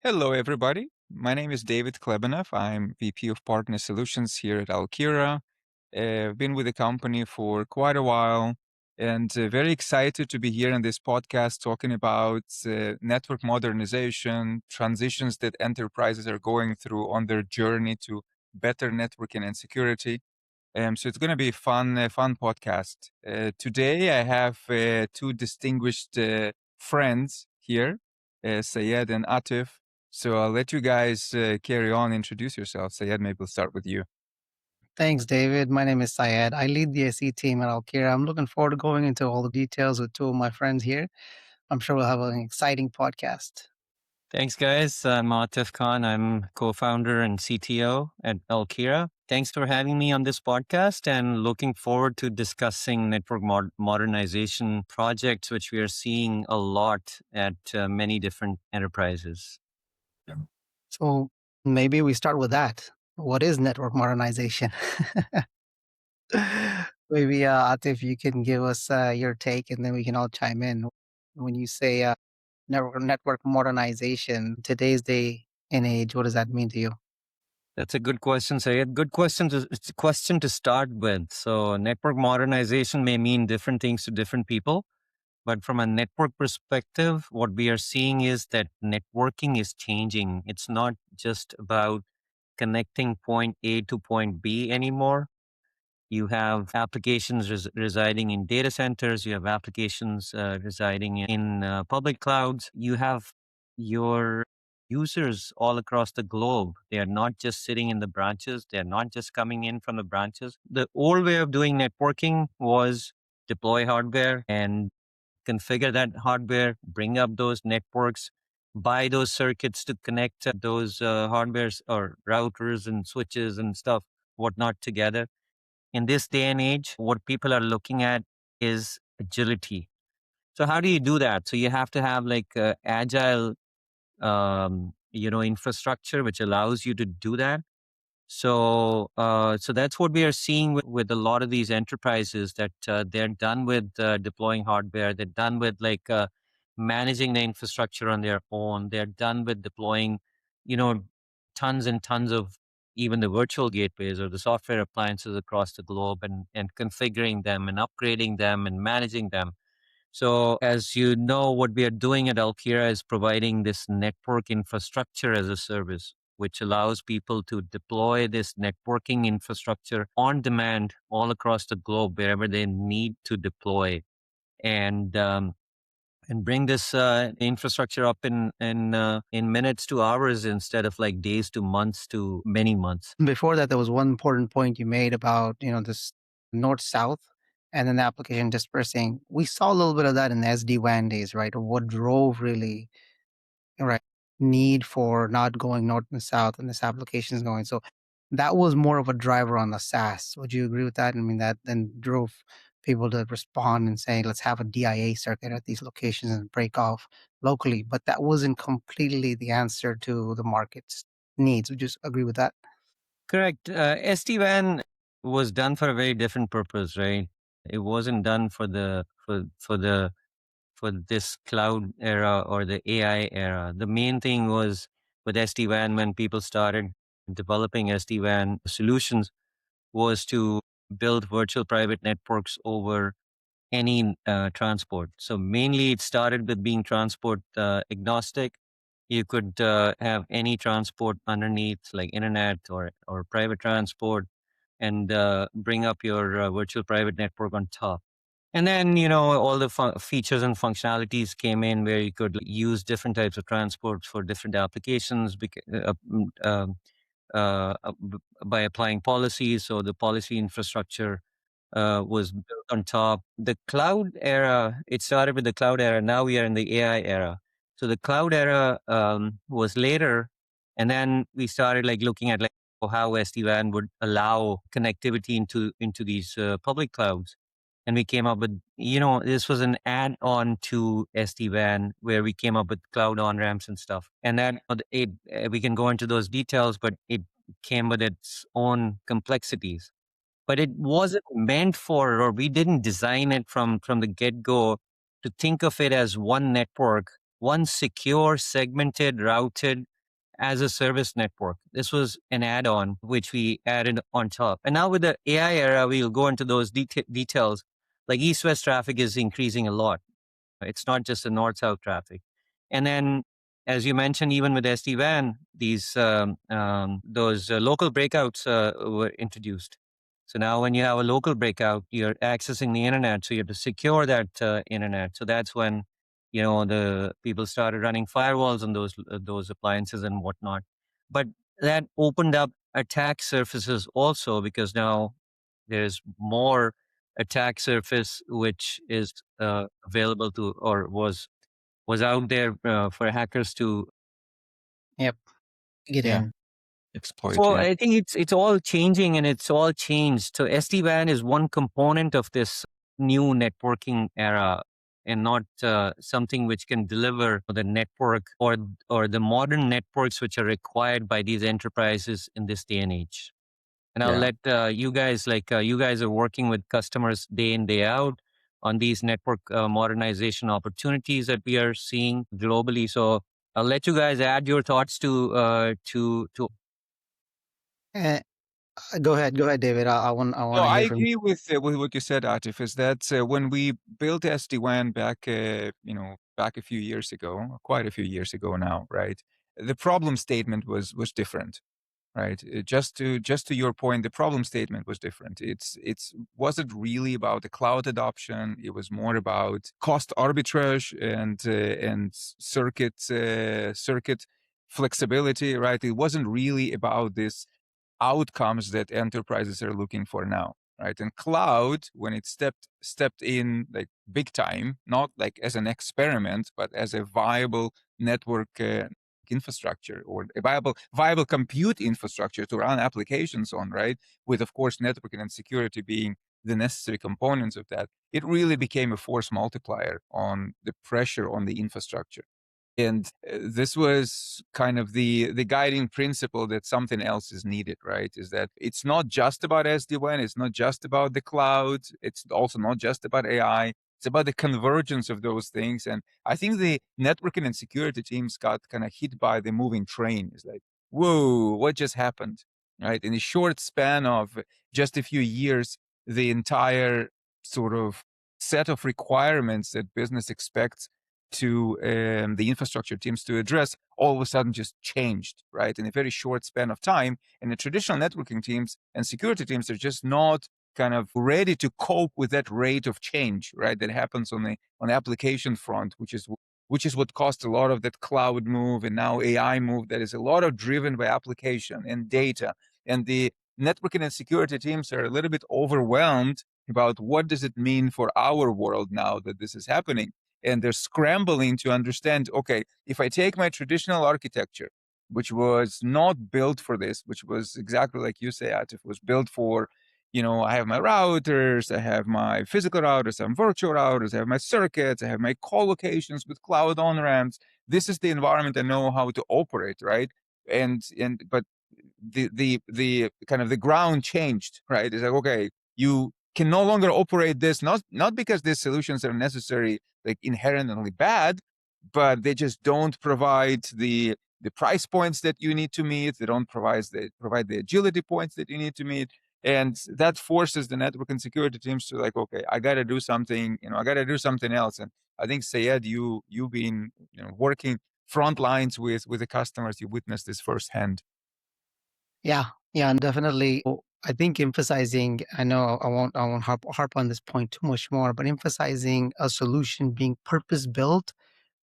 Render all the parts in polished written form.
Hello, everybody. My name is David Klebanov. I'm VP of Partner Solutions here at Alkira. I've been with the company for quite a while and very excited to be here on this podcast talking about network modernization, transitions that enterprises are going through on their journey to better networking and security. So it's going to be a fun podcast. Today, I have two distinguished friends here, Syed and Atif. So I'll let you guys carry on, introduce yourselves. Syed, maybe we'll start with you. Thanks, David. My name is Syed. I lead the SE team at Alkira. I'm looking forward to going into all the details with two of my friends here. I'm sure we'll have an exciting podcast. Thanks, guys. I'm Atif Khan. I'm co-founder and CTO at Alkira. Thanks for having me on this podcast and looking forward to discussing network modernization projects, which we are seeing a lot at many different enterprises. So maybe we start with that. What is network modernization? Maybe, Atif, you can give us your take and then we can all chime in. When you say network modernization, today's day and age, what does that mean to you? That's a good question, Syed. Good question it's a question to start with. So network modernization may mean different things to different people. But from a network perspective, what we are seeing is that networking is changing. It's not just about connecting point A to point B anymore. You have applications residing in data centers. You have applications residing in public clouds. You have your users all across the globe. They are not just sitting in the branches. They are not just coming in from the branches. The old way of doing networking was deploy hardware and configure that hardware, bring up those networks, buy those circuits to connect those hardwares or routers and switches and stuff, whatnot together. In this day and age, what people are looking at is agility. So how do you do that? So you have to have like agile, infrastructure, which allows you to do that. So that's what we are seeing with a lot of these enterprises that they're done with deploying hardware. They're done with managing the infrastructure on their own. They're done with deploying, tons and tons of even the virtual gateways or the software appliances across the globe and configuring them and upgrading them and managing them. So as you know, what we are doing at Alkira is providing this network infrastructure as a service, which allows people to deploy this networking infrastructure on demand all across the globe, wherever they need to deploy, and bring this infrastructure up in minutes to hours instead of like days to months to many months. Before that, there was one important point you made about, this north-south and then the application dispersing. We saw a little bit of that in the SD-WAN days, right? Or what drove really, right, need for not going north and south and this application is going. So that was more of a driver on the SaaS. Would you agree with that? I mean, that then drove people to respond and say, let's have a DIA circuit at these locations and break off locally. But that wasn't completely the answer to the market's needs. Would you agree with that? Correct. SD-WAN was done for a very different purpose, right? It wasn't done for this cloud era or the AI era. The main thing was with SD-WAN when people started developing SD-WAN solutions was to build virtual private networks over any transport. So mainly it started with being transport agnostic. You could have any transport underneath, like internet or private transport, and bring up your virtual private network on top. And then, all the features and functionalities came in where you could use different types of transports for different applications by applying policies. So the policy infrastructure was built on top. The cloud era, it started with the cloud era. Now we are in the AI era. So the cloud era was later. And then we started looking at how SD-WAN would allow connectivity into these public clouds. And we came up with, this was an add-on to SD-WAN where we came up with cloud on-ramps and stuff. And then we can go into those details, but it came with its own complexities. But it wasn't meant for, or we didn't design it from the get-go to think of it as one network, one secure, segmented, routed, as a service network. This was an add-on which we added on top. And now with the AI era, we'll go into those details. Like east-west traffic is increasing a lot. It's not just the north-south traffic. And then, as you mentioned, even with SD-WAN, those local breakouts were introduced. So now when you have a local breakout, you're accessing the internet. So you have to secure that internet. So that's when, the people started running firewalls on those appliances and whatnot. But that opened up attack surfaces also, because now there's more attack surface which is available to, or was out there for hackers to. Yep. Get Yeah. in. Exploit. So Yeah. I think it's all changing, and it's all changed. So SD-WAN is one component of this new networking era, and not something which can deliver the network or the modern networks which are required by these enterprises in this day and age. And I'll Yeah. let you guys, you guys are working with customers day in, day out on these network modernization opportunities that we are seeing globally. So I'll let you guys add your thoughts to. Eh, go ahead, David. I No, want to I hear from you. agree with what you said, Atif, is that when we built SD-WAN back, back a few years ago, quite a few years ago now, right? The problem statement was different, right? Just to your point, the problem statement was different. It's wasn't really about the cloud adoption. It was more about cost arbitrage and circuit flexibility, right? It wasn't really about this outcomes that enterprises are looking for now, right? And cloud, when it stepped in like big time, not like as an experiment, but as a viable network infrastructure, or a viable compute infrastructure to run applications on, right? With of course networking and security being the necessary components of that, it really became a force multiplier on the pressure on the infrastructure. And this was kind of the guiding principle that something else is needed, right? Is that it's not just about SD-WAN, it's not just about the cloud, it's also not just about AI. It's about the convergence of those things. And I think the networking and security teams got kind of hit by the moving train. It's like, whoa, what just happened? Right? In a short span of just a few years, the entire sort of set of requirements that business expects to the infrastructure teams to address all of a sudden just changed, right? In a very short span of time. And the traditional networking teams and security teams are just not kind of ready to cope with that rate of change, right? That happens on the application front, which is what caused a lot of that cloud move and now AI move that is a lot of driven by application and data. And the networking and security teams are a little bit overwhelmed about what does it mean for our world now that this is happening. And they're scrambling to understand, okay, if I take my traditional architecture, which was not built for this, which was exactly like you say, Atif, was built for, I have my routers, I have my physical routers, I have virtual routers, I have my circuits, I have my co-locations with cloud on-ramps. This is the environment I know how to operate, right? But the kind of the ground changed, right? It's like, okay, you can no longer operate this, not because these solutions are necessary, like inherently bad, but they just don't provide the price points that you need to meet. They don't provide the agility points that you need to meet. And that forces the network and security teams to like, okay, I got to do something, I got to do something else. And I think Syed, you've been working front lines with the customers. You witnessed this firsthand. Yeah, yeah, and definitely. I think emphasizing. I know I won't harp on this point too much more, but emphasizing a solution being purpose built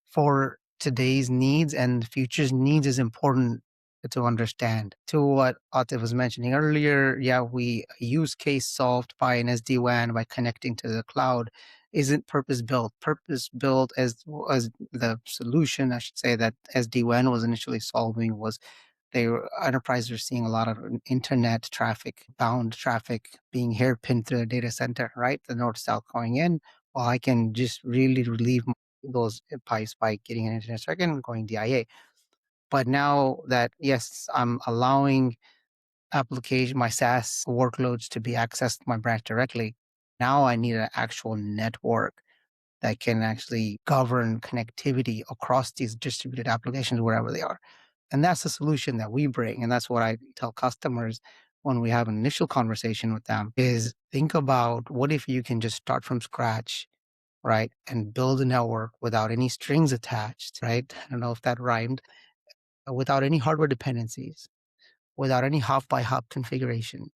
for today's needs and future's needs is important to understand. To what Atif was mentioning earlier, yeah, we a use case solved by an SD-WAN by connecting to the cloud isn't purpose built. Purpose built as the solution, I should say, that SD-WAN was initially solving was enterprises are seeing a lot of internet traffic, bound traffic being hairpinned through the data center, right? The north south going in. Well, I can just really relieve those pipes by getting an internet circuit and going DIA. But now that yes, I'm allowing my SaaS workloads to be accessed to my branch directly. Now I need an actual network that can actually govern connectivity across these distributed applications wherever they are. And that's the solution that we bring. And that's what I tell customers when we have an initial conversation with them is think about what if you can just start from scratch, right? And build a network without any strings attached, right? I don't know if that rhymed, without any hardware dependencies, without any hop by hop configuration,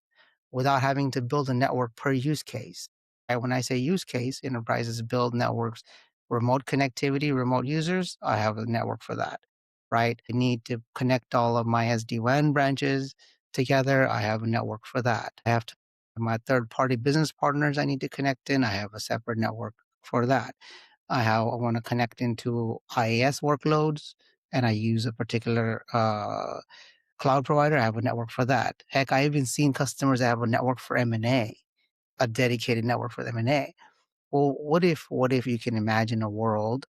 without having to build a network per use case. And when I say use case, enterprises build networks, remote connectivity, remote users, I have a network for that, right? I need to connect all of my SD-WAN branches together. I have a network for that. I have to my third party business partners I need to connect in. I have a separate network for that. I want to connect into IaaS workloads and I use a particular cloud provider. I have a network for that. Heck, I even seen customers that have a network for M&A, a dedicated network for M&A. Well, what if you can imagine a world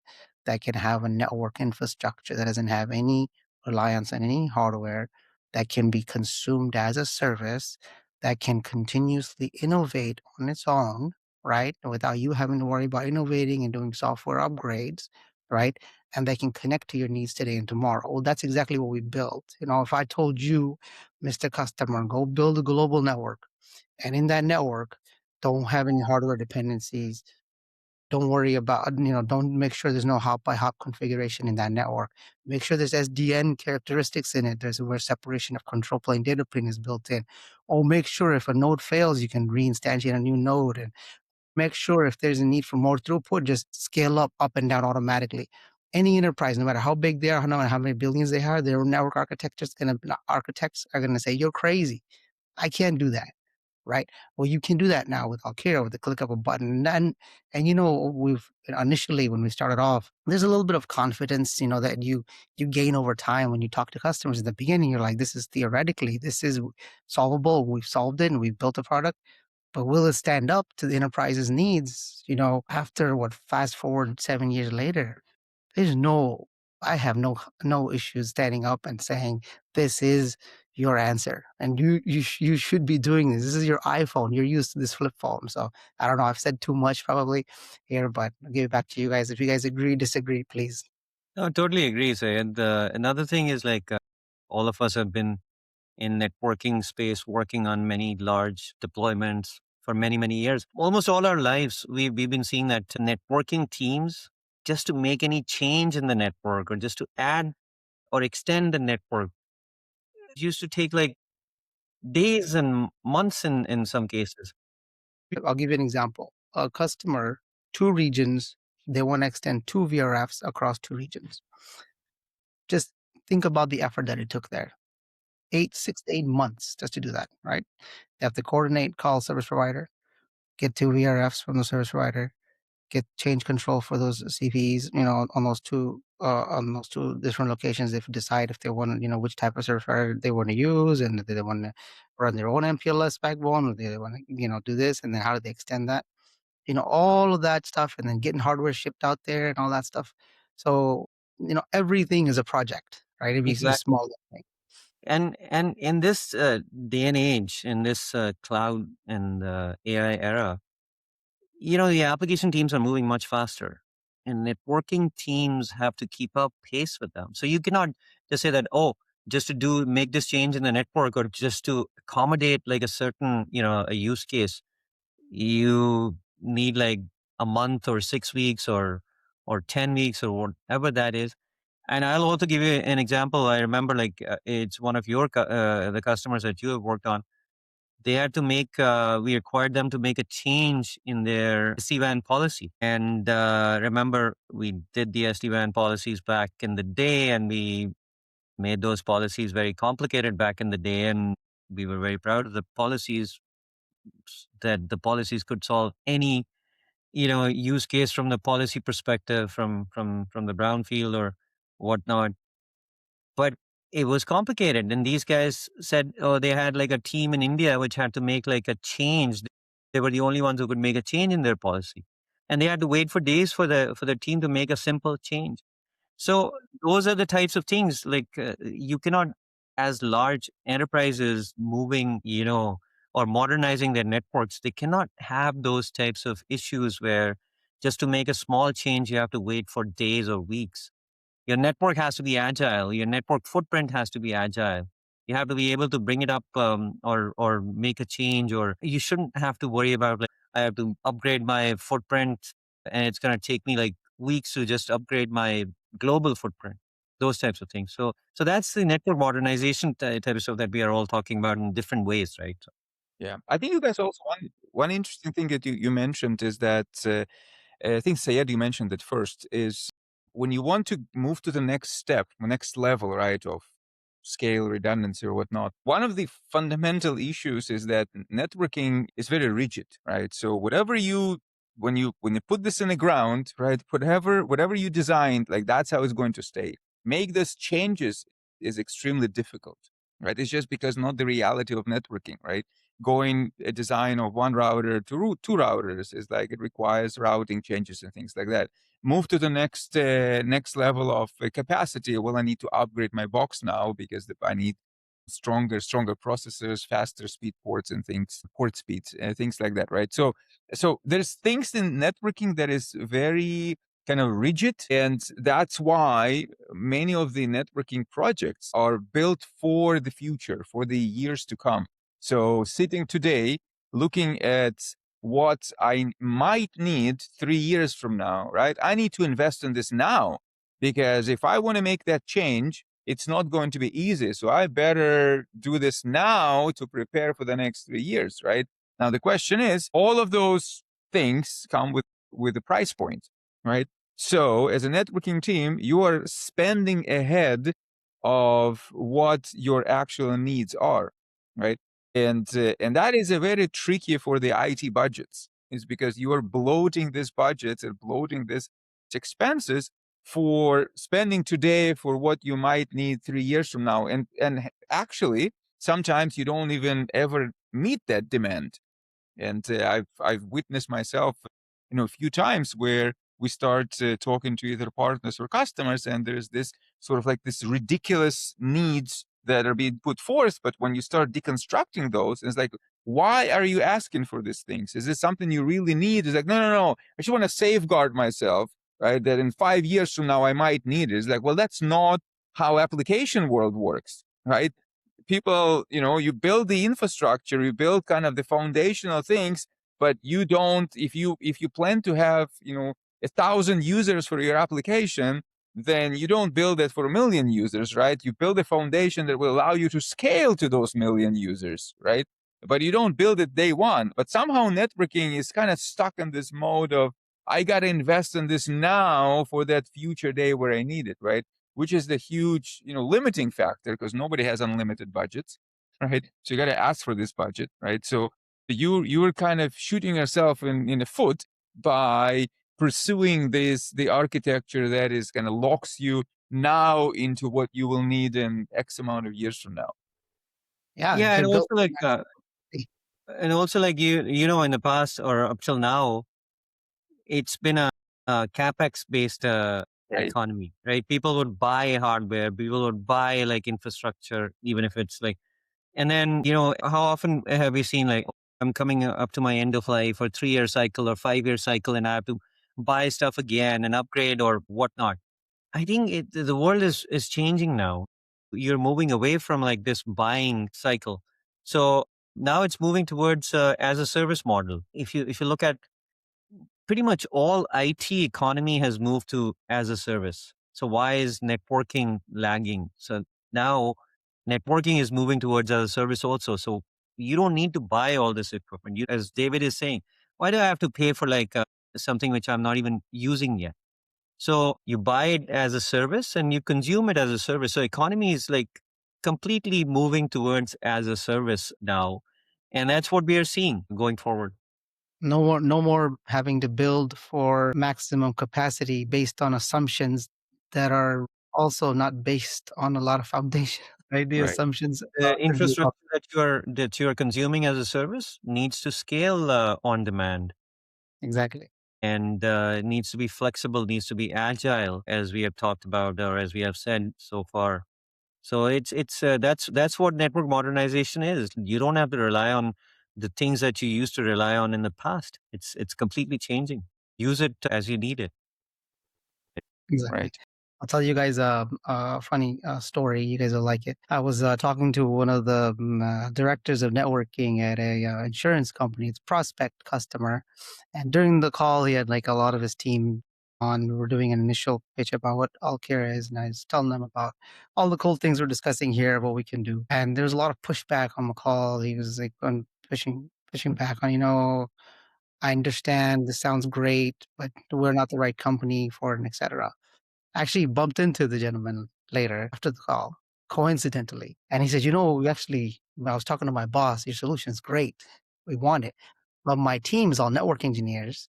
that can have a network infrastructure that doesn't have any reliance on any hardware, that can be consumed as a service, that can continuously innovate on its own, right? Without you having to worry about innovating and doing software upgrades, right? And they can connect to your needs today and tomorrow. Well, that's exactly what we built. If I told you, Mr. Customer, go build a global network, and in that network, don't have any hardware dependencies, don't worry about, don't make sure there's no hop by hop configuration in that network. Make sure there's SDN characteristics in it. There's where separation of control plane data plane is built in. Or make sure if a node fails, you can reinstantiate a new node. And make sure if there's a need for more throughput, just scale up and down automatically. Any enterprise, no matter how big they are, no matter how many billions they have, their network architects are gonna say, you're crazy. I can't do that, right? Well, you can do that now with Alkira with the click of a button. And we've initially when we started off, there's a little bit of confidence, that you gain over time when you talk to customers. At the beginning, you're like, this is solvable. We've solved it and we've built a product. But will it stand up to the enterprise's needs? After fast forward 7 years later, there's no, I have no issues standing up and saying, this is your answer. And you should be doing this. This is your iPhone. You're used to this flip phone. So I don't know. I've said too much probably here, but I'll give it back to you guys. If you guys agree, disagree, please. No, I totally agree, Syed. Another thing is all of us have been in networking space working on many large deployments for many, many years. Almost all our lives, we've been seeing that networking teams, just to make any change in the network or just to add or extend the network, used to take like days and months in some cases. I'll give you an example. A customer, 2 regions, they want to extend 2 VRFs across 2 regions. Just think about the effort that it took there. 6 to 8 months just to do that, right? They have to coordinate, call service provider, get 2 VRFs from the service provider, get change control for those CVEs, on those two different locations. If decide if they want, which type of service provider they want to use, and if they want to run their own MPLS backbone, or they want to, do this, and then how do they extend that? All of that stuff, and then getting hardware shipped out there and all that stuff. So, everything is a project, right? Every Exactly. small thing. And in this day and age, in this cloud and AI era, the application teams are moving much faster, and networking teams have to keep up pace with them. So you cannot just say that, oh, just to make this change in the network or just to accommodate like a certain, a use case, you need like a month or 6 weeks or 10 weeks or whatever that is. And I'll also give you an example. I remember it's one of the customers that you have worked on. They had to we required them to make a change in their SD-WAN policy. And remember, we did the SD-WAN policies back in the day, and we made those policies very complicated back in the day. And we were very proud of the policies, that the policies could solve any, use case from the policy perspective, from the brownfield or whatnot. But it was complicated. And these guys said, oh, they had like a team in India which had to make like a change. They were the only ones who could make a change in their policy. And they had to wait for days for the team to make a simple change. So those are the types of things you cannot, as large enterprises moving, or modernizing their networks, they cannot have those types of issues where just to make a small change, you have to wait for days or weeks. Your network has to be agile. Your network footprint has to be agile. You have to be able to bring it up or make a change, or you shouldn't have to worry about like I have to upgrade my footprint and it's going to take me like weeks to just upgrade my global footprint. Those types of things. So that's the network modernization type of stuff that we are all talking about in different ways, right? Yeah, I think you guys also one interesting thing that you mentioned is that I think Syed, you mentioned it first, is when you want to move to the next step, the next level, right, of scale, redundancy, or whatnot. One of the fundamental issues is that networking is very rigid, right? So whatever you when you put this in the ground, right, whatever you designed, like that's how it's going to stay. Make these changes is extremely difficult, right? It's just because not the reality of networking, right? Going a design of one router to two routers is like it requires routing changes and things like that. Move to the next level of capacity. Well, I need to upgrade my box now because I need stronger processors, faster speed ports and things, port speeds, things like that, right? So there's things in networking that is very kind of rigid, and that's why many of the networking projects are built for the future, for the years to come. So sitting today, looking at what I might need 3 years from now, right? I need to invest in this now because if I want to make that change, it's not going to be easy. So I better do this now to prepare for the next 3 years, right? Now, the question is, all of those things come with a price point, right? So as a networking team, you are spending ahead of what your actual needs are, right? And that is a very tricky for the IT budgets, is because you are bloating these budgets and bloating these expenses for spending today for what you might need 3 years from now. And actually, sometimes you don't even ever meet that demand. And I've witnessed myself, a few times where we start talking to either partners or customers, and there's this sort of like this ridiculous needs that are being put forth. But when you start deconstructing those, it's like, why are you asking for these things? Is this something you really need? It's like, no. I just want to safeguard myself, right? That in 5 years from now, I might need it. It's like, well, that's not how application world works, right? People, you build the infrastructure, you build kind of the foundational things, but you don't, if you plan to have, 1,000 users for your application, then you don't build it for 1 million users, right? You build a foundation that will allow you to scale to those 1 million users, right? But you don't build it day one. But somehow networking is kind of stuck in this mode of, I got to invest in this now for that future day where I need it, right? Which is the huge, limiting factor because nobody has unlimited budgets, right? So you got to ask for this budget, right? So you're kind of shooting yourself in the foot by pursuing the architecture that is kind of locks you now into what you will need in X amount of years from now. Yeah, Yeah, if and you're also built like in the past or up till now, it's been a capex based Right. economy, right? People would buy hardware, people would buy like infrastructure, even if it's like, and then how often have we seen like I'm coming up to my end of life or 3-year cycle or 5-year cycle, and I have to buy stuff again and upgrade or whatnot. I think the world is changing now. You're moving away from like this buying cycle. So now it's moving towards as a service model. If you look at pretty much all IT economy has moved to as a service. So why is networking lagging? So now networking is moving towards as a service also. So you don't need to buy all this equipment. As David is saying, why do I have to pay for like something which I'm not even using yet? So you buy it as a service and you consume it as a service. So economy is like completely moving towards as a service now. And that's what we are seeing going forward. no more having to build for maximum capacity based on assumptions that are also not based on a lot of foundation, right? The Right. assumptions The could be infrastructure that you are consuming as a service needs to scale on demand, exactly. and it needs to be flexible, needs to be agile, as we have talked about or as we have said so far. So it's that's what network modernization is. You don't have to rely on the things that you used to rely on in the past. It's completely changing. Use it as you need it. Exactly. Right. I'll tell you guys a funny story. You guys will like it. I was talking to one of the directors of networking at a insurance company. It's a prospect customer, and during the call, he had like a lot of his team on. We were doing an initial pitch about what Alkira is, and I was telling them about all the cool things we're discussing here, what we can do. And there was a lot of pushback on the call. He was like pushing back on, I understand this sounds great, but we're not the right company for it, and etc. I actually bumped into the gentleman later after the call, coincidentally. And he said, I was talking to my boss, your solution's great. We want it. But my team is all network engineers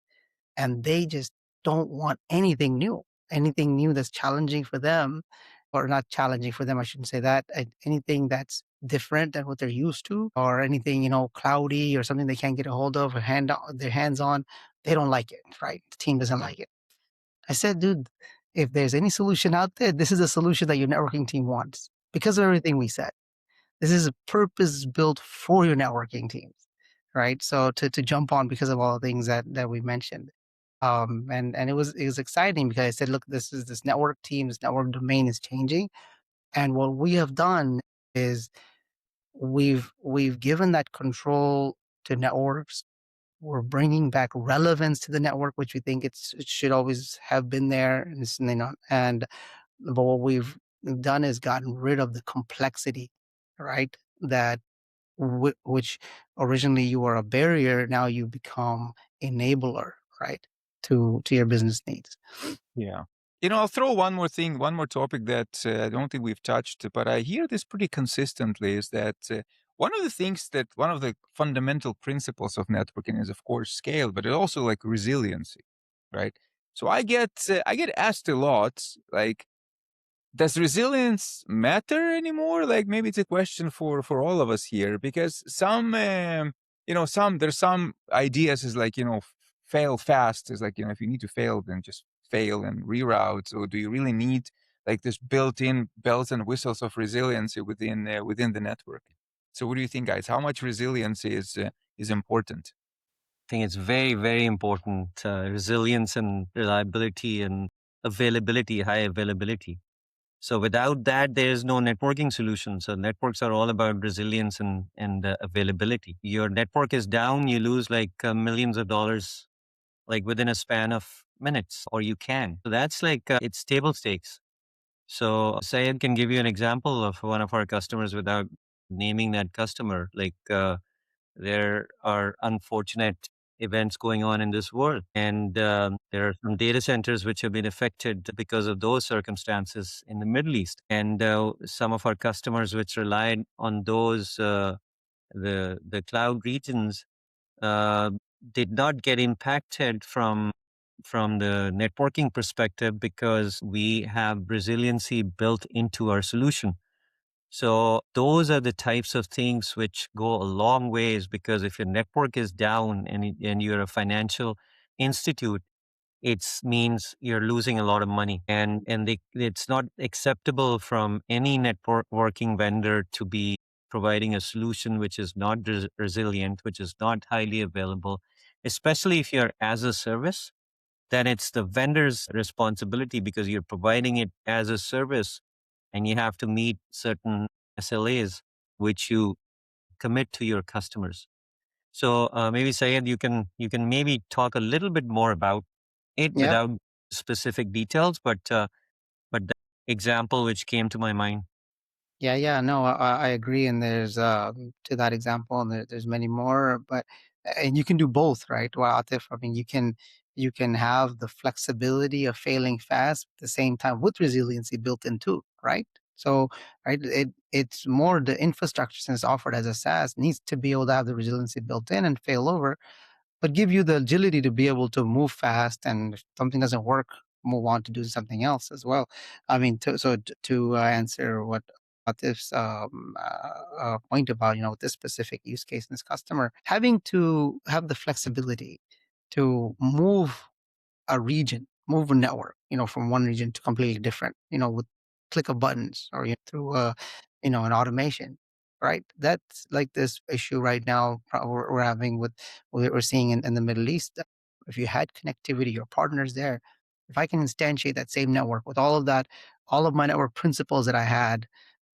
and they just don't want anything new that's challenging for them, or not challenging for them. I shouldn't say that. Anything that's different than what they're used to, or anything, cloudy or something they can't get a hold of or their hands on. They don't like it, right? The team doesn't like it. I said, dude, if there's any solution out there, this is a solution that your networking team wants because of everything we said. This is a purpose built for your networking teams, right? So to jump on because of all the things that we mentioned. And it was exciting because I said, look, this network team, this network domain is changing. And what we have done is we've given that control to networks. We're bringing back relevance to the network, which we think it should always have been there, and but what we've done is gotten rid of the complexity, right? That which originally you were a barrier, now you become enabler, right? To your business needs. Yeah. I'll throw one more thing, one more topic that I don't think we've touched, but I hear this pretty consistently is that one of the fundamental principles of networking is, of course, scale, but it also like resiliency, right? So I get asked a lot, like, does resilience matter anymore? Like maybe it's a question for all of us here because there's some ideas is like fail fast is like if you need to fail then just fail and reroute. Or do you really need like this built-in bells and whistles of resiliency within the network? So what do you think, guys? How much resiliency is important? I think it's very, very important. Resilience and reliability and availability, high availability. So without that, there is no networking solution. So networks are all about resilience and availability. Your network is down, you lose like millions of dollars, like within a span of minutes, or you can. So that's like it's table stakes. So Syed can give you an example of one of our customers without naming that customer. Like there are unfortunate events going on in this world. And there are some data centers which have been affected because of those circumstances in the Middle East. And some of our customers which relied on those, the cloud regions, uh, did not get impacted from the networking perspective because we have resiliency built into our solution. So those are the types of things which go a long ways because if your network is down and you're a financial institute, it means you're losing a lot of money, and it's not acceptable from any networking vendor to be providing a solution which is not resilient, which is not highly available, especially if you're as a service. Then it's the vendor's responsibility because you're providing it as a service and you have to meet certain SLAs which you commit to your customers. So maybe Syed, you can maybe talk a little bit more about it Yeah. without specific details, but the example which came to my mind. Yeah. No, I agree. And there's to that example, and there's many more. But and you can do both, right? Well, Atif, I mean, you can have the flexibility of failing fast at the same time with resiliency built in too, right? So, right, it's more the infrastructure since offered as a SaaS needs to be able to have the resiliency built in and fail over, but give you the agility to be able to move fast, and if something doesn't work, move on to do something else as well. I mean, to answer what Atif's point about, this specific use case in this customer, having to have the flexibility to move a network, from one region to completely different, with click of buttons, or through an automation, right? That's like this issue right now we're having with what we're seeing in the Middle East. If you had connectivity, your partners there, If I can instantiate that same network with all of that, all of my network principles that I had,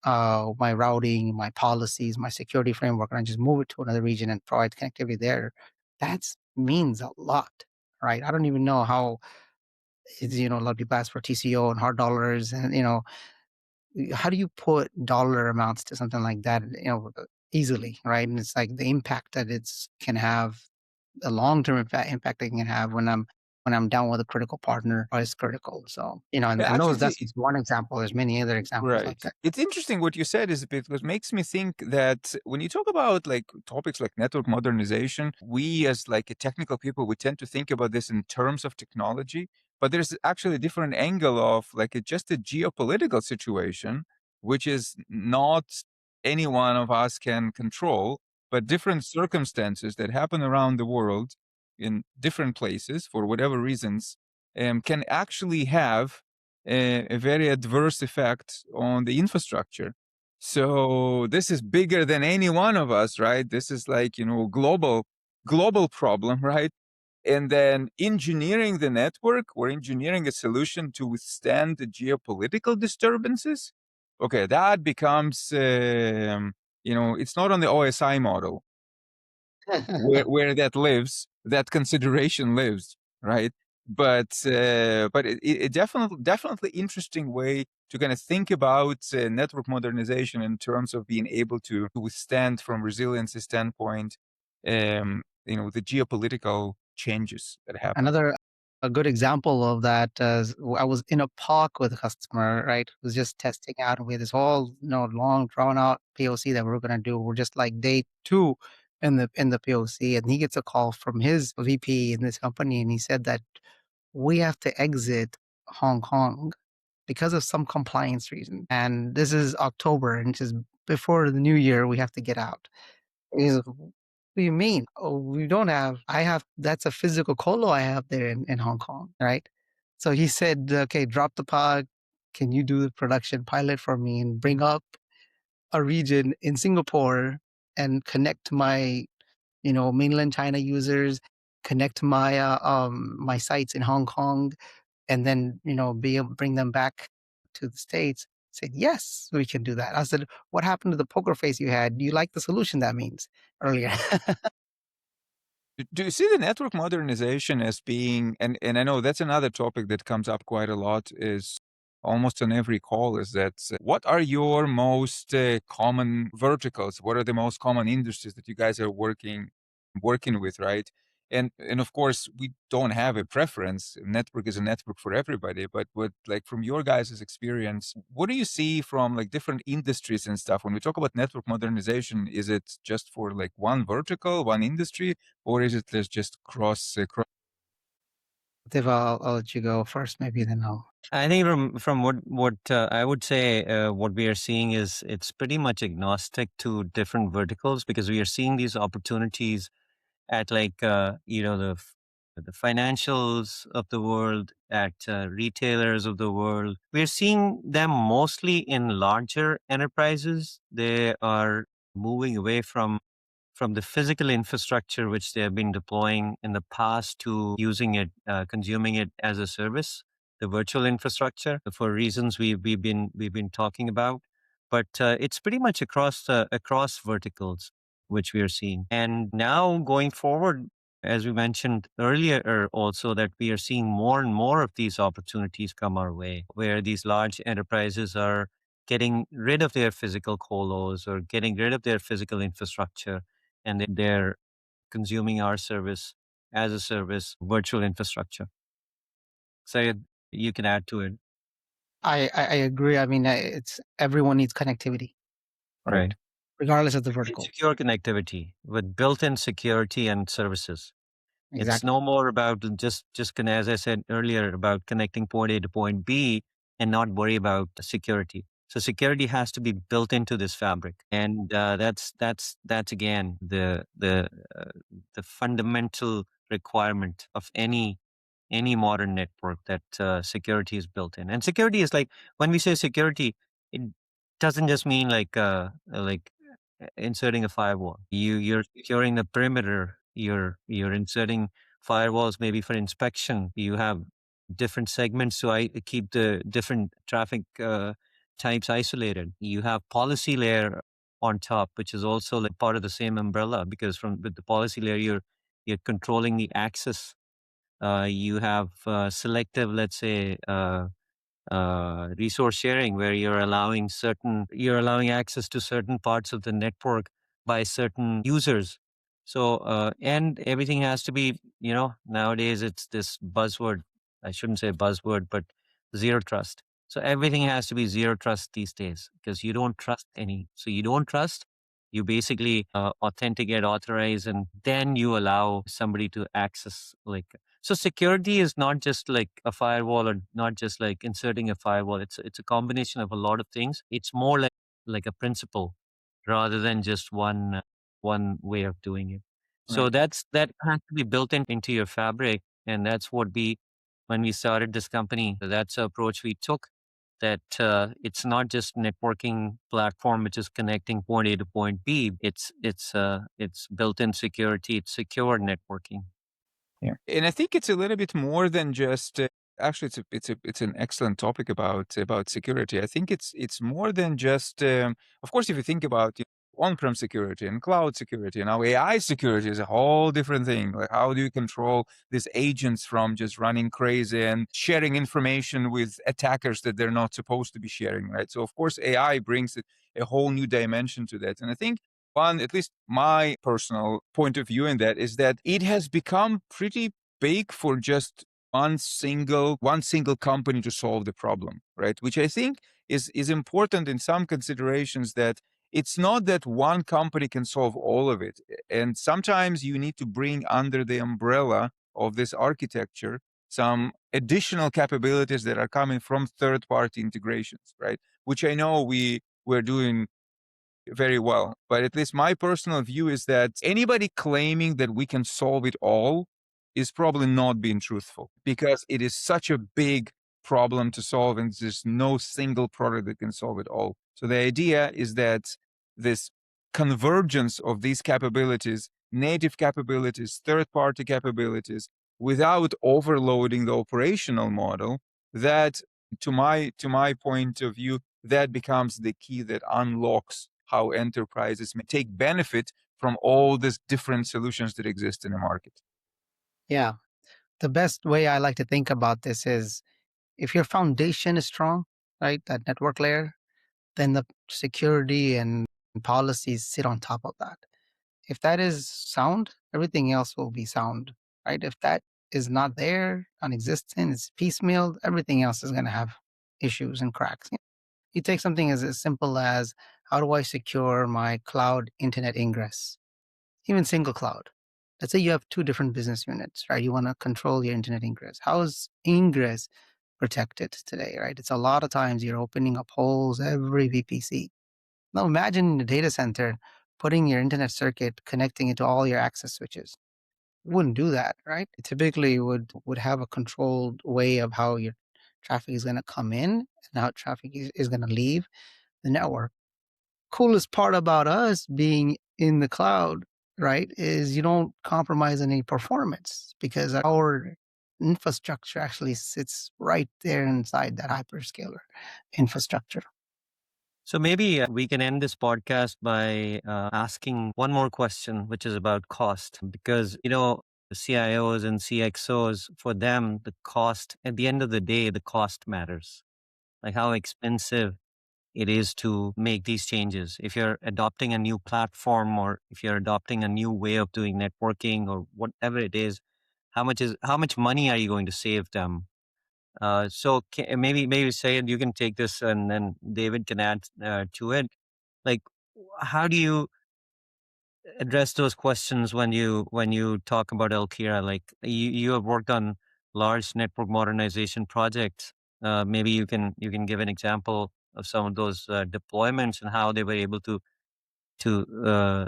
my routing, my policies, my security framework, and I just move it to another region and provide connectivity there, that means a lot, right? I don't even know how it's, a lot of people ask for TCO and hard dollars, and how do you put dollar amounts to something like that, easily, right? And it's like the impact that it's can have, the long-term impact it can have when I'm down with a critical partner is critical. So, Yeah, and actually, those that's just one example. There's many other examples like right. that. It's interesting what you said is because it makes me think that when you talk about like topics like network modernization, we as like a technical people, we tend to think about this in terms of technology, but there's actually a different angle of like just a geopolitical situation, which is not any one of us can control, but different circumstances that happen around the world in different places for whatever reasons can actually have a very adverse effect on the infrastructure. So this is bigger than any one of us, right? This is like, global problem, right? And then engineering the network or engineering a solution to withstand the geopolitical disturbances. Okay, that becomes, it's not on the OSI model where that lives, that consideration lives, right? But it definitely interesting way to kind of think about network modernization in terms of being able to withstand from resiliency standpoint, the geopolitical changes that happen. Another a good example of that is I was in a park with a customer, right? Who was just testing out, and we had this whole, long drawn out POC that we were gonna do. We're just like day two in the POC, and he gets a call from his VP in this company, and he said that we have to exit Hong Kong because of some compliance reason. And this is October, and just before the new year, we have to get out. He's like, "What do you mean? Oh, we don't have, I have, that's a physical colo I have there in Hong Kong, right?" So he said, "Okay, drop the pod. Can you do the production pilot for me and bring up a region in Singapore and connect to my, mainland China users, connect to my sites in Hong Kong, and then, be able to bring them back to the States?" Said, "Yes, we can do that." I said, "What happened to the poker face you had? Do you like the solution that means earlier?" Do you see the network modernization as being, and I know that's another topic that comes up quite a lot, is almost on every call, is that what are your most common verticals? What are the most common industries that you guys are working with, right? And of course, we don't have a preference. Network is a network for everybody, but what, like, from your guys' experience, what do you see from like different industries and stuff? When we talk about network modernization, is it just for like one vertical, one industry, or is it just cross? Dave, I'll let you go first, maybe then I'll. I think from what I would say, what we are seeing is it's pretty much agnostic to different verticals, because we are seeing these opportunities at like the financials of the world, at retailers of the world. We're seeing them mostly in larger enterprises. They are moving away from the physical infrastructure which they have been deploying in the past to using it, consuming it as a service, the virtual infrastructure, for reasons we've been talking about. But it's pretty much across verticals which we are seeing. And now going forward, as we mentioned earlier, also that we are seeing more and more of these opportunities come our way, where these large enterprises are getting rid of their physical colos or getting rid of their physical infrastructure, and they're consuming our service as a service, virtual infrastructure. So you can add to it. I agree. I mean, it's everyone needs connectivity, Right. regardless of the And vertical. secure connectivity with built-in security and services. It's Exactly. no more about as I said earlier, about connecting point A to point B and not worry about security. So security has to be built into this fabric, and that's again the fundamental requirement of any modern network, that security is built in. And security is like, when we say security, it doesn't just mean like inserting a firewall. You're securing the perimeter. You're inserting firewalls maybe for inspection. You have different segments so I keep the different traffic types isolated. You have policy layer on top, which is also like part of the same umbrella, because with the policy layer, you're controlling the access. You have selective, let's say, resource sharing, where you're allowing access to certain parts of the network by certain users. So and everything has to be, nowadays it's this buzzword. I shouldn't say buzzword, but zero trust. So everything has to be zero trust these days, because you don't trust any. So you don't trust. You basically authenticate, authorize, and then you allow somebody to access, like, so security is not just like a firewall, or not just like inserting a firewall. It's a combination of a lot of things. It's more like a principle rather than just one way of doing it. So Right. that has to be built into your fabric, and that's what when we started this company, that's the approach we took. That it's not just networking platform which is connecting point A to point B. It's built-in security. It's secure networking. Yeah. And I think it's a little bit more than just actually it's an excellent topic about security. I think it's more than just of course if you think about on-prem security and cloud security and now AI security is a whole different thing. Like how do you control these agents from just running crazy and sharing information with attackers that they're not supposed to be sharing, right? So of course AI brings a whole new dimension to that. And I think one, at least my personal point of view in that is that it has become pretty big for just one single company to solve the problem, right? Which I think is important in some considerations, that it's not that one company can solve all of it. And sometimes you need to bring under the umbrella of this architecture some additional capabilities that are coming from third-party integrations, right? Which I know we're doing very well. But at least my personal view is that anybody claiming that we can solve it all is probably not being truthful, because it is such a big problem to solve and there's no single product that can solve it all. So the idea is that this convergence of these capabilities, native capabilities, third-party capabilities, without overloading the operational model, that to my point of view, that becomes the key that unlocks how enterprises may take benefit from all these different solutions that exist in the market. Yeah. The best way I like to think about this is if your foundation is strong, right, that network layer, then the security and policies sit on top of that. If that is sound, everything else will be sound, right? If that is not there, non-existent, it's piecemeal, everything else is going to have issues and cracks. You take something as simple as how do I secure my cloud internet ingress? Even single cloud. Let's say you have two different business units, right? You want to control your internet ingress. How is ingress protected today, right? It's a lot of times you're opening up holes every VPC. Now imagine in a data center putting your internet circuit, connecting it to all your access switches. You wouldn't do that, right? It typically would have a controlled way of how your traffic is going to come in and how traffic is going to leave the network. Coolest part about us being in the cloud, right, is you don't compromise any performance because our infrastructure actually sits right there inside that hyperscaler infrastructure. So maybe we can end this podcast by asking one more question, which is about cost, because the CIOs and CXOs, for them, the cost at the end of the day, the cost matters. Like how expensive it is to make these changes. If you're adopting a new platform, or if you're adopting a new way of doing networking, or whatever it is, how much money are you going to save them? So maybe Syed, you can take this, and then David can add to it. Like, how do you address those questions when you talk about Alkira? Like, you have worked on large network modernization projects. Maybe you can give an example of some of those deployments and how they were able to uh,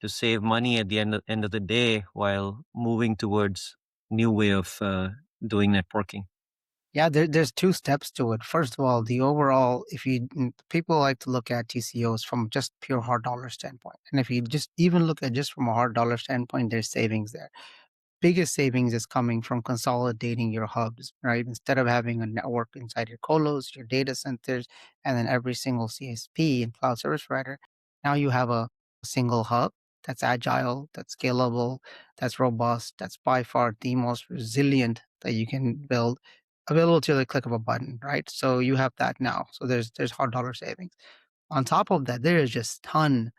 to save money at the end of the day while moving towards new way of doing networking. Yeah, there's two steps to it. First of all, the overall, people like to look at TCOs from just pure hard dollar standpoint. And if you just even look at just from a hard dollar standpoint, there's savings there. biggest savings is coming from consolidating your hubs, right? Instead of having a network inside your colos, your data centers, and then every single CSP and cloud service provider, now you have a single hub that's agile, that's scalable, that's robust, that's by far the most resilient that you can build, available to the click of a button, right? So you have that now. So there's hard dollar savings. On top of that, there is just ton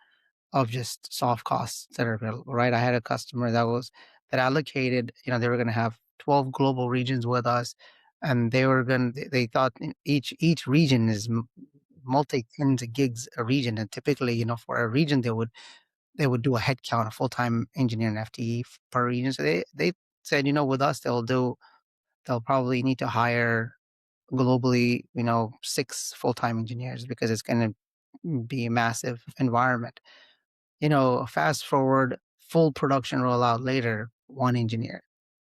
of just soft costs that are available, right? I had a customer that allocated, they were going to have 12 global regions with us, and they thought each region is multi tens of gigs a region, and typically, for a region they would do a head count, a full time engineer and FTE per region. So they said, with us they'll probably need to hire globally, 6 full time engineers because it's going to be a massive environment. Fast forward, full production rollout later, one engineer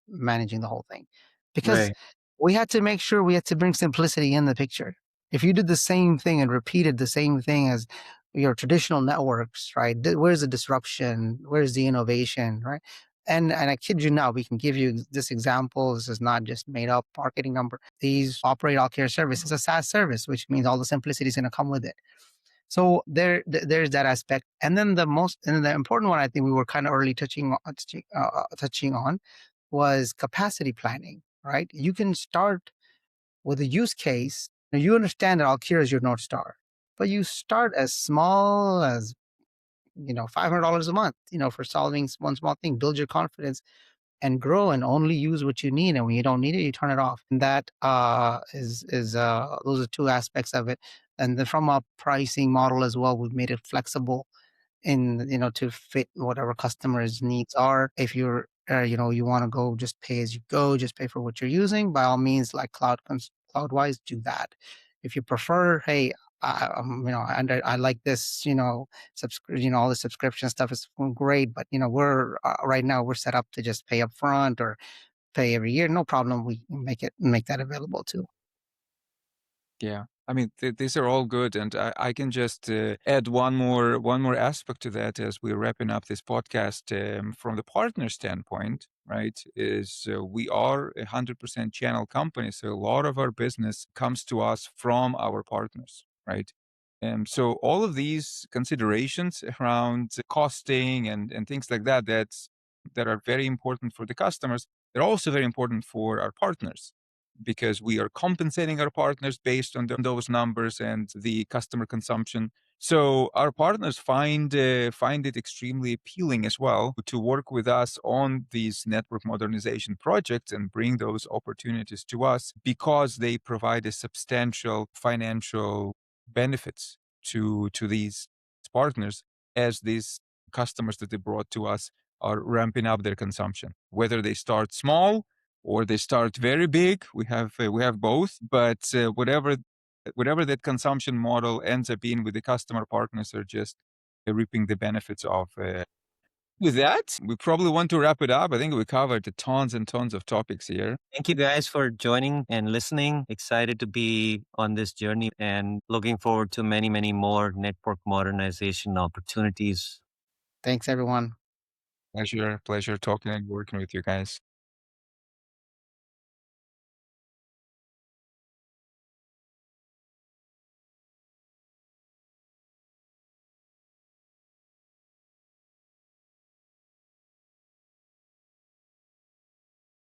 managing the whole thing. Because Right. we had to make sure we had to bring simplicity in the picture. If you did the same thing and repeated the same thing as your traditional networks, right? Where's the disruption? Where's the innovation, right? And I kid you not, we can give you this example. This is not just made up marketing number. These operate Alkira service. It's a SaaS service, which means all the simplicity is going to come with it. So there's that aspect, and then the important one I think we were kind of early touching on was capacity planning. Right, you can start with a use case. Now, you understand that Alkira is your North Star, but you start as small as $500 a month. For solving one small thing, build your confidence and grow and only use what you need. And when you don't need it, you turn it off. And that is those are two aspects of it. And then from a pricing model as well, we've made it flexible in to fit whatever customers' needs are. If you're you want to go just pay as you go, just pay for what you're using, by all means, like cloud-wise, do that. If you prefer, hey, I like this, all the subscription stuff is great, but we're right now we're set up to just pay up front or pay every year. No problem. We make that available too. Yeah. I mean, these are all good, and I can just add one more aspect to that as we're wrapping up this podcast. From the partner standpoint, right? Is we are 100% channel company, so a lot of our business comes to us from our partners, right? And so all of these considerations around costing and things like that are very important for the customers. They're also very important for our partners, because we are compensating our partners based on those numbers and the customer consumption. So our partners find it extremely appealing as well to work with us on these network modernization projects and bring those opportunities to us, because they provide a substantial financial benefits to these partners, as these customers that they brought to us are ramping up their consumption, whether they start small or they start very big. We have both, but whatever that consumption model ends up being with the customer, partners are just reaping the benefits of. With that, we probably want to wrap it up. I think we covered tons and tons of topics here. Thank you guys for joining and listening. Excited to be on this journey and looking forward to many, many more network modernization opportunities. Thanks, everyone. Pleasure talking and working with you guys.